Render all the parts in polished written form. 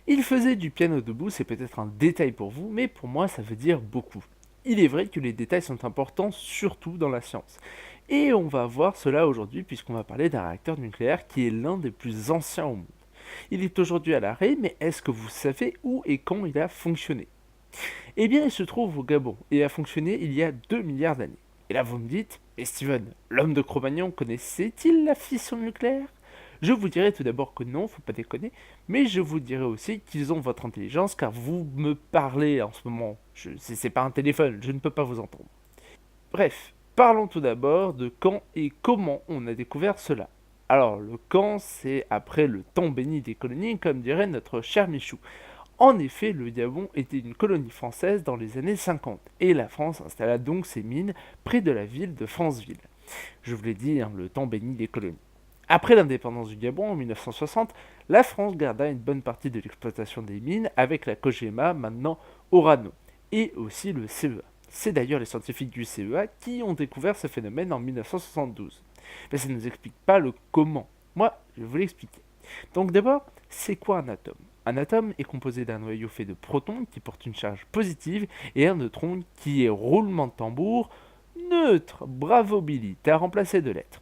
Il faisait du piano debout, c'est peut-être un détail pour vous, mais pour moi ça veut dire beaucoup. Il est vrai que les détails sont importants, surtout dans la science. Et on va voir cela aujourd'hui puisqu'on va parler d'un réacteur nucléaire qui est l'un des plus anciens au monde. Il est aujourd'hui à l'arrêt, mais est-ce que vous savez où et quand il a fonctionné? Eh bien, il se trouve au Gabon et a fonctionné il y a 2 milliards d'années. Et là, vous me dites, mais Steven, l'homme de Cro-Magnon connaissait-il la fission nucléaire? Je vous dirai tout d'abord que non, faut pas déconner, mais je vous dirai aussi qu'ils ont votre intelligence car vous me parlez en ce moment. C'est pas un téléphone, je ne peux pas vous entendre. Bref, parlons tout d'abord de quand et comment on a découvert cela. Alors, le quand, c'est après le temps béni des colonies, comme dirait notre cher Michou. En effet, le Gabon était une colonie française dans les années 50, et la France installa donc ses mines près de la ville de Franceville. Je vous l'ai dit, hein, le temps béni des colonies. Après l'indépendance du Gabon en 1960, la France garda une bonne partie de l'exploitation des mines avec la Cogema, maintenant Orano, et aussi le CEA. C'est d'ailleurs les scientifiques du CEA qui ont découvert ce phénomène en 1972. Mais ça ne nous explique pas le comment. Moi, je vais vous l'expliquer. Donc d'abord, c'est quoi un atome? Un atome est composé d'un noyau fait de protons qui portent une charge positive et un neutron qui est roulement de tambour neutre. Bravo Billy, t'as remplacé deux lettres.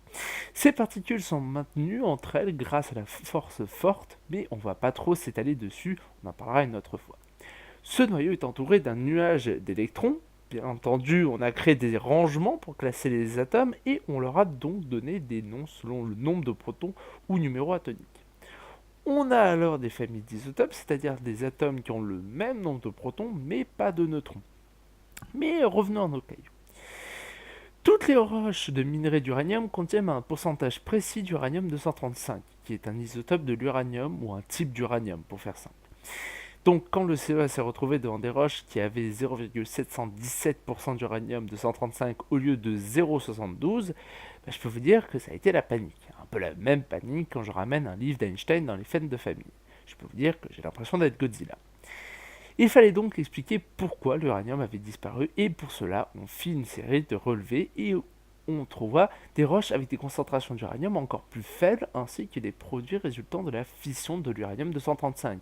Ces particules sont maintenues entre elles grâce à la force forte, mais on va pas trop s'étaler dessus, on en parlera une autre fois. Ce noyau est entouré d'un nuage d'électrons. Bien entendu, on a créé des rangements pour classer les atomes et on leur a donc donné des noms selon le nombre de protons ou numéros atomiques. On a alors des familles d'isotopes, c'est-à-dire des atomes qui ont le même nombre de protons mais pas de neutrons. Mais revenons à nos cailloux. Toutes les roches de minerais d'uranium contiennent un pourcentage précis d'uranium 235, qui est un isotope de l'uranium ou un type d'uranium pour faire simple. Donc quand le CEA s'est retrouvé devant des roches qui avaient 0,717% d'uranium 235 au lieu de 0,72, je peux vous dire que ça a été la panique. Un peu la même panique quand je ramène un livre d'Einstein dans les fêtes de famille. Je peux vous dire que j'ai l'impression d'être Godzilla. Il fallait donc expliquer pourquoi l'uranium avait disparu et pour cela on fit une série de relevés et on trouva des roches avec des concentrations d'uranium encore plus faibles ainsi que des produits résultant de la fission de l'uranium 235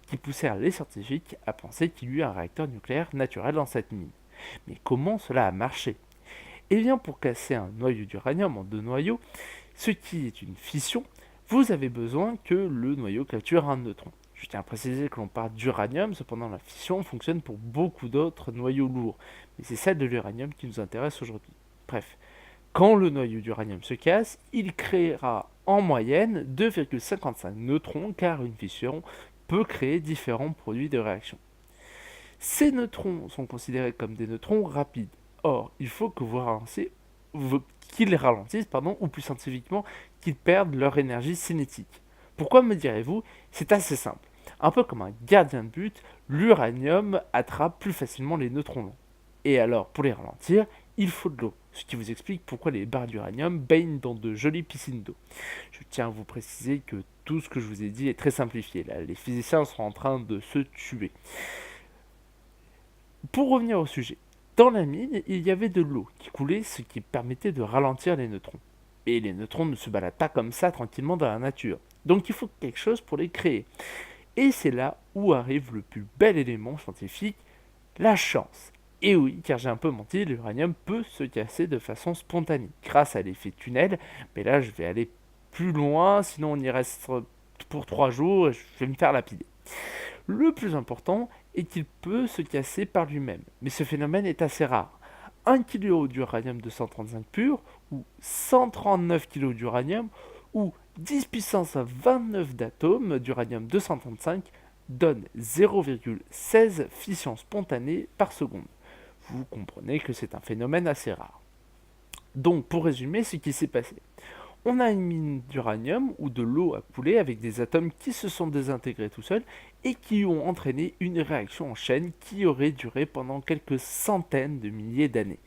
qui poussèrent les scientifiques à penser qu'il y eut un réacteur nucléaire naturel dans cette mine. Mais comment cela a marché? Eh bien pour casser un noyau d'uranium en deux noyaux, ce qui est une fission, vous avez besoin que le noyau capture un neutron. Je tiens à préciser que l'on parle d'uranium, cependant la fission fonctionne pour beaucoup d'autres noyaux lourds, mais c'est celle de l'uranium qui nous intéresse aujourd'hui. Bref, quand le noyau d'uranium se casse, il créera en moyenne 2,55 neutrons car une fission peut créer différents produits de réaction. Ces neutrons sont considérés comme des neutrons rapides. Or, il faut que qu'ils ralentissent, ou plus scientifiquement, qu'ils perdent leur énergie cinétique. Pourquoi me direz-vous? C'est assez simple. Un peu comme un gardien de but, l'uranium attrape plus facilement les neutrons longs. Et alors, pour les ralentir, il faut de l'eau. Ce qui vous explique pourquoi les barres d'uranium baignent dans de jolies piscines d'eau. Je tiens à vous préciser que tout ce que je vous ai dit est très simplifié. Là, les physiciens sont en train de se tuer. Pour revenir au sujet, dans la mine, il y avait de l'eau qui coulait, ce qui permettait de ralentir les neutrons. Et les neutrons ne se baladent pas comme ça tranquillement dans la nature. Donc il faut quelque chose pour les créer. Et c'est là où arrive le plus bel élément scientifique, la chance. Et oui, car j'ai un peu menti, l'uranium peut se casser de façon spontanée, grâce à l'effet tunnel, mais là je vais aller plus loin, sinon on y reste pour 3 jours et je vais me faire lapider. Le plus important est qu'il peut se casser par lui-même, mais ce phénomène est assez rare. 1 kg d'uranium 235 pur, ou 139 kg d'uranium, ou 10 puissance à 29 d'atomes d'uranium 235 donne 0,16 fission spontanée par seconde. Vous comprenez que c'est un phénomène assez rare. Donc pour résumer ce qui s'est passé. On a une mine d'uranium ou de l'eau à couler avec des atomes qui se sont désintégrés tout seuls et qui ont entraîné une réaction en chaîne qui aurait duré pendant quelques centaines de milliers d'années.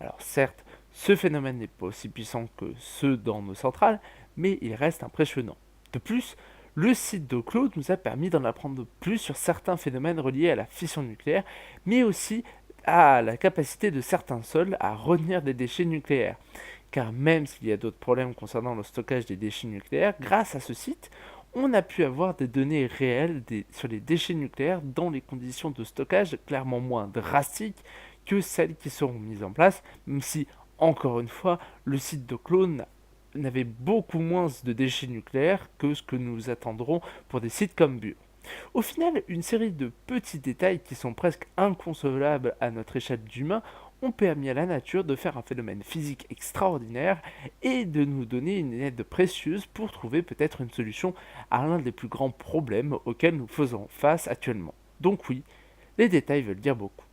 Alors certes, ce phénomène n'est pas aussi puissant que ceux dans nos centrales, mais il reste impressionnant. De plus, le site de Claude nous a permis d'en apprendre plus sur certains phénomènes reliés à la fission nucléaire, mais aussi à la capacité de certains sols à retenir des déchets nucléaires. Car même s'il y a d'autres problèmes concernant le stockage des déchets nucléaires, grâce à ce site, on a pu avoir des données réelles sur les déchets nucléaires dans les conditions de stockage clairement moins drastiques que celles qui seront mises en place, même si, encore une fois, le site de Clone n'avait beaucoup moins de déchets nucléaires que ce que nous attendrons pour des sites comme Bure. Au final, une série de petits détails qui sont presque inconcevables à notre échelle d'humain ont permis à la nature de faire un phénomène physique extraordinaire et de nous donner une aide précieuse pour trouver peut-être une solution à l'un des plus grands problèmes auxquels nous faisons face actuellement. Donc oui, les détails veulent dire beaucoup.